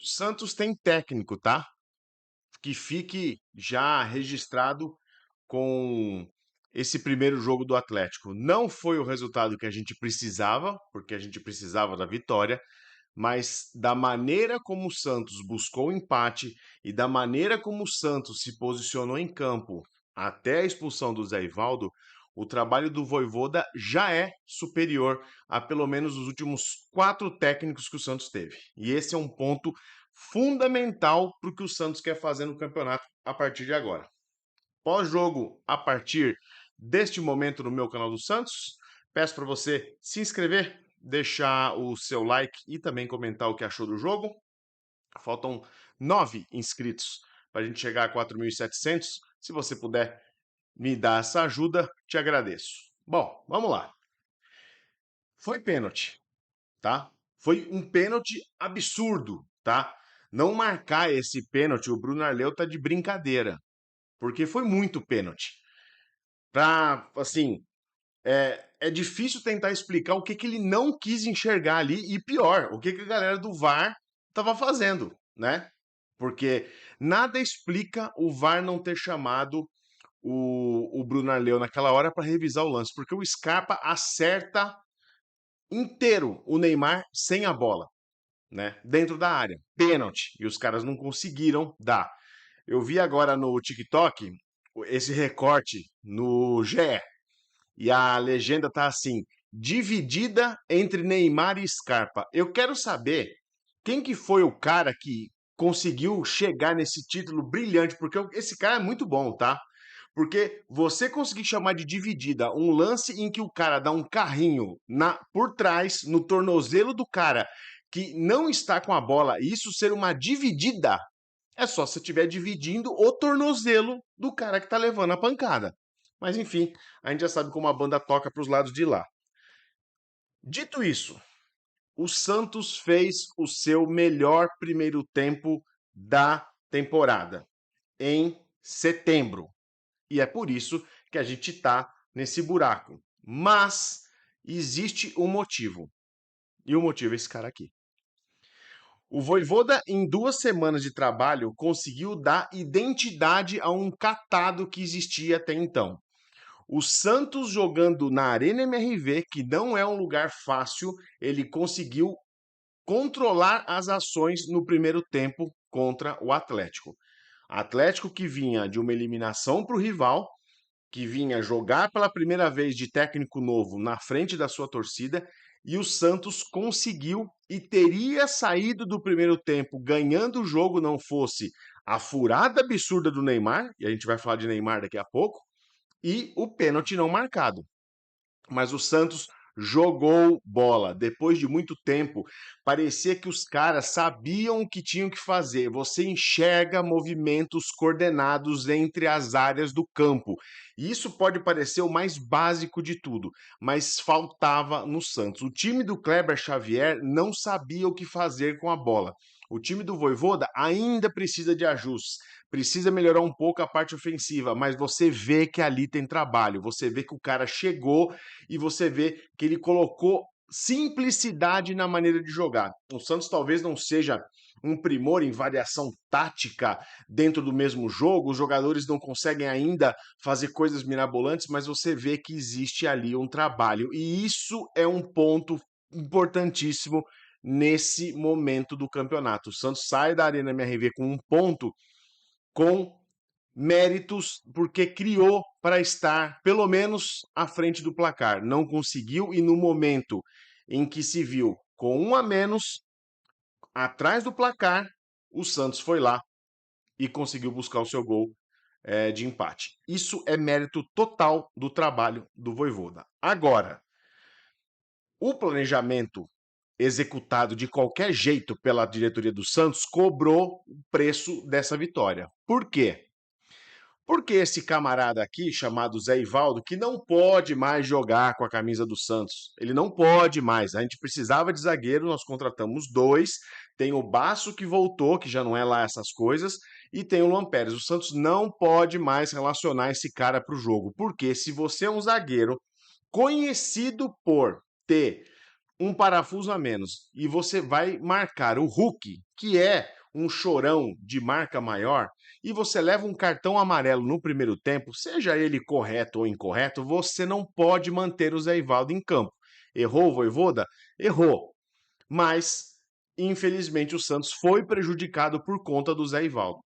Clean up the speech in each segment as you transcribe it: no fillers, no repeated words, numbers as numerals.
Santos tem técnico, tá? Que fique já registrado com esse primeiro jogo do Atlético. Não foi o resultado que a gente precisava, porque a gente precisava da vitória, mas da maneira como o Santos buscou o empate e da maneira como o Santos se posicionou em campo até a expulsão do Zé Ivaldo, o trabalho do Vojvoda já é superior a pelo menos os últimos 4 técnicos que o Santos teve. E esse é um ponto fundamental para o que o Santos quer fazer no campeonato a partir de agora. Pós-jogo, a partir deste momento no meu canal do Santos, peço para você se inscrever, deixar o seu like e também comentar o que achou do jogo. Faltam 9 inscritos para a gente chegar a 4.700. Se você puder me dar essa ajuda, te agradeço. Bom, vamos lá. Foi pênalti, tá? Foi um pênalti absurdo, tá? Não marcar esse pênalti, o Bruno Arleu tá de brincadeira, porque foi muito pênalti. Assim, é difícil tentar explicar o que que ele não quis enxergar ali e pior, o que que a galera do VAR estava fazendo, né? Porque nada explica o VAR não ter chamado o Bruno Arleu naquela hora para revisar o lance, porque o Scarpa acerta inteiro o Neymar sem a bola, né? Dentro da área, pênalti, e os caras não conseguiram dar. Eu vi agora no TikTok esse recorte no GE. E a legenda tá assim: dividida entre Neymar e Scarpa. Eu quero saber quem que foi o cara que conseguiu chegar nesse título brilhante, porque esse cara é muito bom, tá? Porque você conseguir chamar de dividida um lance em que o cara dá um carrinho por trás, no tornozelo do cara que não está com a bola, e isso ser uma dividida, é só se estiver dividindo o tornozelo do cara que tá levando a pancada. Mas enfim, a gente já sabe como a banda toca para os lados de lá. Dito isso, o Santos fez o seu melhor primeiro tempo da temporada, em setembro. E é por isso que a gente está nesse buraco. Mas existe um motivo. E o motivo é esse cara aqui. O Vojvoda, em 2 semanas de trabalho, conseguiu dar identidade a um catado que existia até então. O Santos jogando na Arena MRV, que não é um lugar fácil, ele conseguiu controlar as ações no primeiro tempo contra o Atlético. Atlético que vinha de uma eliminação para o rival, que vinha jogar pela primeira vez de técnico novo na frente da sua torcida, e o Santos conseguiu e teria saído do primeiro tempo ganhando o jogo, não fosse a furada absurda do Neymar, e a gente vai falar de Neymar daqui a pouco, e o pênalti não marcado. Mas o Santos jogou bola. Depois de muito tempo, parecia que os caras sabiam o que tinham que fazer. Você enxerga movimentos coordenados entre as áreas do campo. E isso pode parecer o mais básico de tudo, mas faltava no Santos. O time do Kleber Xavier não sabia o que fazer com a bola. O time do Vojvoda ainda precisa de ajustes, precisa melhorar um pouco a parte ofensiva, mas você vê que ali tem trabalho, você vê que o cara chegou e você vê que ele colocou simplicidade na maneira de jogar. O Santos talvez não seja um primor em variação tática dentro do mesmo jogo, os jogadores não conseguem ainda fazer coisas mirabolantes, mas você vê que existe ali um trabalho, e isso é um ponto importantíssimo nesse momento do campeonato. O Santos sai da Arena MRV com um ponto, com méritos, porque criou para estar pelo menos à frente do placar. Não conseguiu, e no momento em que se viu com 1 a menos atrás do placar, o Santos foi lá e conseguiu buscar o seu gol de empate. Isso é mérito total do trabalho do Vojvoda. Agora, o planejamento executado de qualquer jeito pela diretoria do Santos cobrou o preço dessa vitória. Por quê? Porque esse camarada aqui, chamado Zé Ivaldo, que não pode mais jogar com a camisa do Santos. Ele não pode mais. A gente precisava de zagueiro, nós contratamos 2. Tem o Baço que voltou, que já não é lá essas coisas, e tem o Luan Pérez. O Santos não pode mais relacionar esse cara para o jogo. Porque se você é um zagueiro conhecido por ter um parafuso a menos, e você vai marcar o Hulk, que é um chorão de marca maior, e você leva um cartão amarelo no primeiro tempo, seja ele correto ou incorreto, você não pode manter o Zé Ivaldo em campo. Errou o Vojvoda? Errou. Mas, infelizmente, o Santos foi prejudicado por conta do Zé Ivaldo.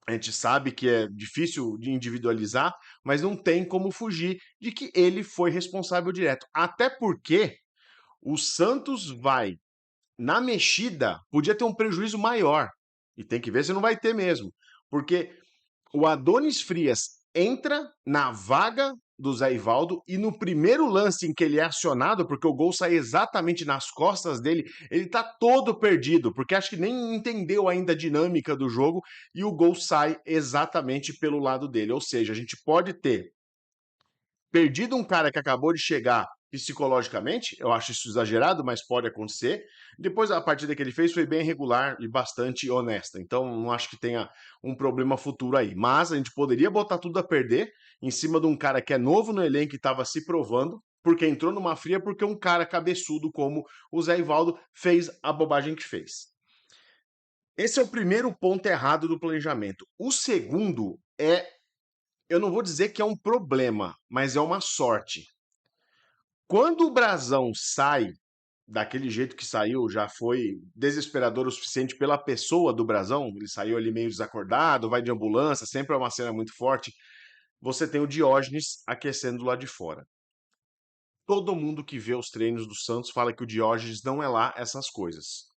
A gente sabe que é difícil de individualizar, mas não tem como fugir de que ele foi responsável direto. Até porque o Santos vai, na mexida, podia ter um prejuízo maior. E tem que ver se não vai ter mesmo. Porque o Adonis Frias entra na vaga do Zé Ivaldo e no primeiro lance em que ele é acionado, porque o gol sai exatamente nas costas dele, ele tá todo perdido, porque acho que nem entendeu ainda a dinâmica do jogo e o gol sai exatamente pelo lado dele. Ou seja, a gente pode ter perdido um cara que acabou de chegar psicologicamente, eu acho isso exagerado, mas pode acontecer. Depois, a partida que ele fez foi bem regular e bastante honesta, então não acho que tenha um problema futuro aí. Mas a gente poderia botar tudo a perder em cima de um cara que é novo no elenco e estava se provando, porque entrou numa fria, porque um cara cabeçudo como o Zé Ivaldo fez a bobagem que fez. Esse é o primeiro ponto errado do planejamento. O segundo é, eu não vou dizer que é um problema, mas é uma sorte. Quando o Brasão sai daquele jeito que saiu, já foi desesperador o suficiente pela pessoa do Brasão, ele saiu ali meio desacordado, vai de ambulância, sempre é uma cena muito forte. Você tem o Diógenes aquecendo lá de fora. Todo mundo que vê os treinos do Santos fala que o Diógenes não é lá essas coisas.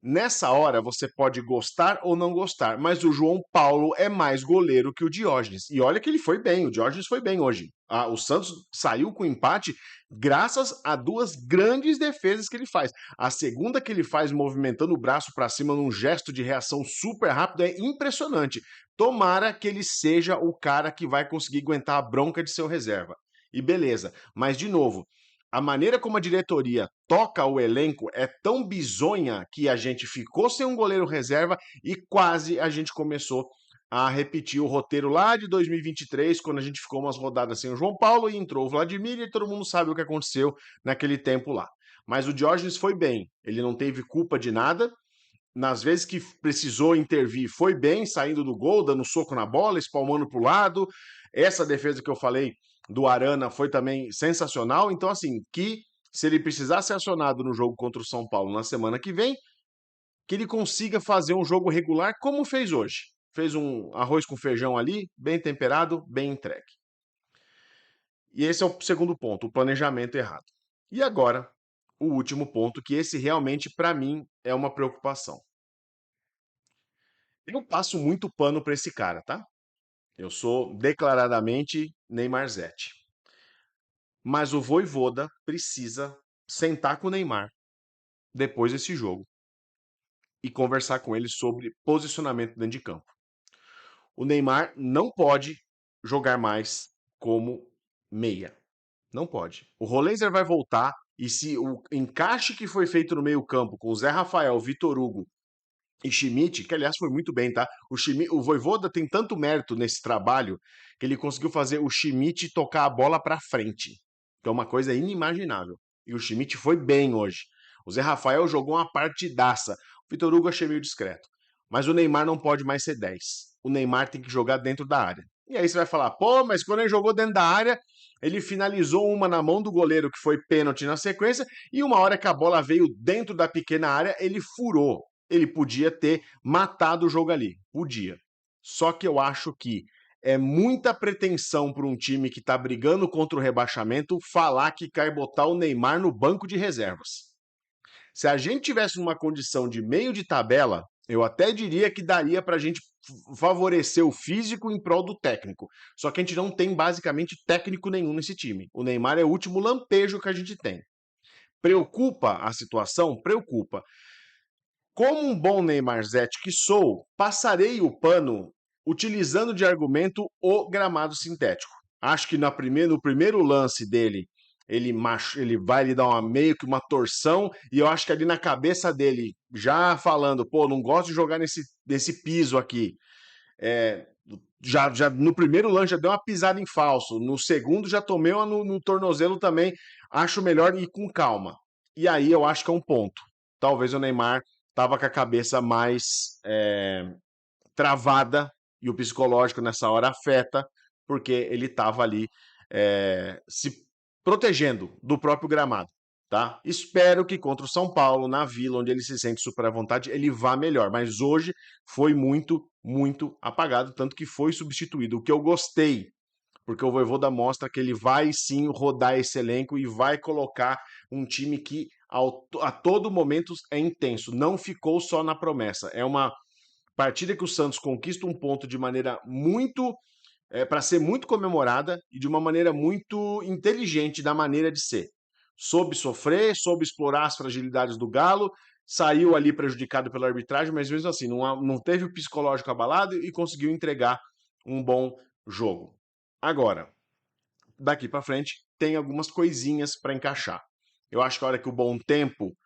Nessa hora você pode gostar ou não gostar, mas o João Paulo é mais goleiro que o Diógenes. E olha que ele foi bem, o Diógenes foi bem hoje. O Santos saiu com empate graças a duas grandes defesas que ele faz. A segunda que ele faz movimentando o braço para cima num gesto de reação super rápido é impressionante. Tomara que ele seja o cara que vai conseguir aguentar a bronca de seu reserva. E beleza, mas de novo, a maneira como a diretoria toca o elenco é tão bizonha que a gente ficou sem um goleiro reserva e quase a gente começou a repetir o roteiro lá de 2023, quando a gente ficou umas rodadas sem o João Paulo e entrou o Vladimir e todo mundo sabe o que aconteceu naquele tempo lá. Mas o Diógenes foi bem, ele não teve culpa de nada, nas vezes que precisou intervir, foi bem, saindo do gol, dando soco na bola, espalmando para o lado. Essa defesa que eu falei do Arana foi também sensacional. Então, assim, que se ele precisar ser acionado no jogo contra o São Paulo na semana que vem, que ele consiga fazer um jogo regular como fez hoje. Fez um arroz com feijão ali, bem temperado, bem entregue. E esse é o segundo ponto, o planejamento errado. E agora, o último ponto, que esse realmente, para mim, é uma preocupação. Eu passo muito pano para esse cara, tá? Eu sou declaradamente Neymarzete. Mas o Vojvoda precisa sentar com o Neymar depois desse jogo e conversar com ele sobre posicionamento dentro de campo. O Neymar não pode jogar mais como meia. Não pode. O Rolenzer vai voltar e se o encaixe que foi feito no meio-campo com o Zé Rafael, Vitor Hugo e Schmidt, que aliás foi muito bem, tá? O Vojvoda tem tanto mérito nesse trabalho que ele conseguiu fazer o Schmidt tocar a bola para frente, que é uma coisa inimaginável. E o Schmidt foi bem hoje. O Zé Rafael jogou uma partidaça. O Vitor Hugo achei meio discreto. Mas o Neymar não pode mais ser 10. O Neymar tem que jogar dentro da área. E aí você vai falar, pô, mas quando ele jogou dentro da área, ele finalizou uma na mão do goleiro, que foi pênalti na sequência, e uma hora que a bola veio dentro da pequena área, ele furou. Ele podia ter matado o jogo ali. Podia. Só que eu acho que é muita pretensão para um time que está brigando contra o rebaixamento falar que quer botar o Neymar no banco de reservas. Se a gente tivesse uma condição de meio de tabela, eu até diria que daria para a gente favorecer o físico em prol do técnico. Só que a gente não tem basicamente técnico nenhum nesse time. O Neymar é o último lampejo que a gente tem. Preocupa a situação? Preocupa. Como um bom Neymarzete que sou, passarei o pano utilizando de argumento o gramado sintético. Acho que no primeiro lance dele, ele vai lhe dar meio que uma torção, e eu acho que ali na cabeça dele, já falando, pô, não gosto de jogar nesse piso aqui. É, já no primeiro lance já deu uma pisada em falso, no segundo já tomei uma no tornozelo também. Acho melhor ir com calma. E aí eu acho que é um ponto. Talvez o Neymar estava com a cabeça mais travada e o psicológico nessa hora afeta, porque ele estava ali se protegendo do próprio gramado. Tá? Espero que contra o São Paulo, na Vila, onde ele se sente super à vontade, ele vá melhor. Mas hoje foi muito, muito apagado, tanto que foi substituído. O que eu gostei, porque o Vojvoda mostra que ele vai sim rodar esse elenco e vai colocar um time que a todo momento é intenso. Não ficou só na promessa. É uma partida que o Santos conquista um ponto de maneira muito para ser muito comemorada e de uma maneira muito inteligente da maneira de ser. Soube sofrer, soube explorar as fragilidades do Galo, saiu ali prejudicado pela arbitragem, mas mesmo assim não teve o psicológico abalado e conseguiu entregar um bom jogo. Agora, daqui para frente, tem algumas coisinhas para encaixar. Eu acho que a hora que o Bom Tempo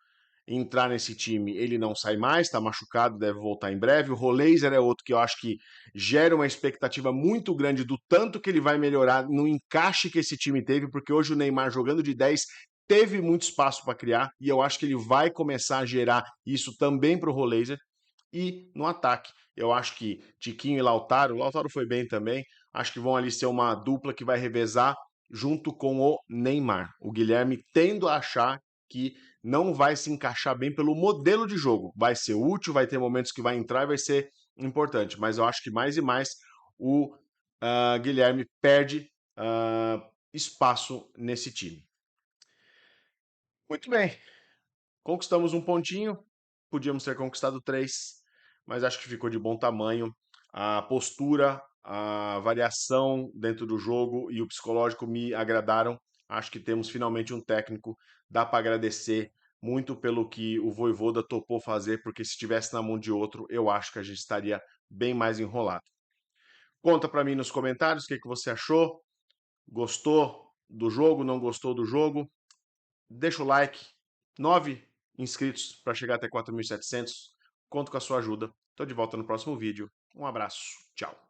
entrar nesse time, ele não sai mais, está machucado, deve voltar em breve. O Roleiser é outro que eu acho que gera uma expectativa muito grande do tanto que ele vai melhorar no encaixe que esse time teve, porque hoje o Neymar jogando de 10 teve muito espaço para criar e eu acho que ele vai começar a gerar isso também para o Roleiser. E no ataque, eu acho que Tiquinho e Lautaro, o Lautaro foi bem também, acho que vão ali ser uma dupla que vai revezar junto com o Neymar. O Guilherme tendo a achar que não vai se encaixar bem pelo modelo de jogo. Vai ser útil, vai ter momentos que vai entrar e vai ser importante, mas eu acho que mais e mais o Guilherme perde espaço nesse time. Muito bem, conquistamos um pontinho, podíamos ter conquistado três, mas acho que ficou de bom tamanho. A postura, a variação dentro do jogo e o psicológico me agradaram. Acho que temos finalmente um técnico, dá para agradecer muito pelo que o Vojvoda topou fazer, porque se estivesse na mão de outro, eu acho que a gente estaria bem mais enrolado. Conta para mim nos comentários o que, que você achou. Gostou do jogo? Não gostou do jogo? Deixa o like. 9 inscritos para chegar até 4.700. Conto com a sua ajuda. Estou de volta no próximo vídeo. Um abraço. Tchau.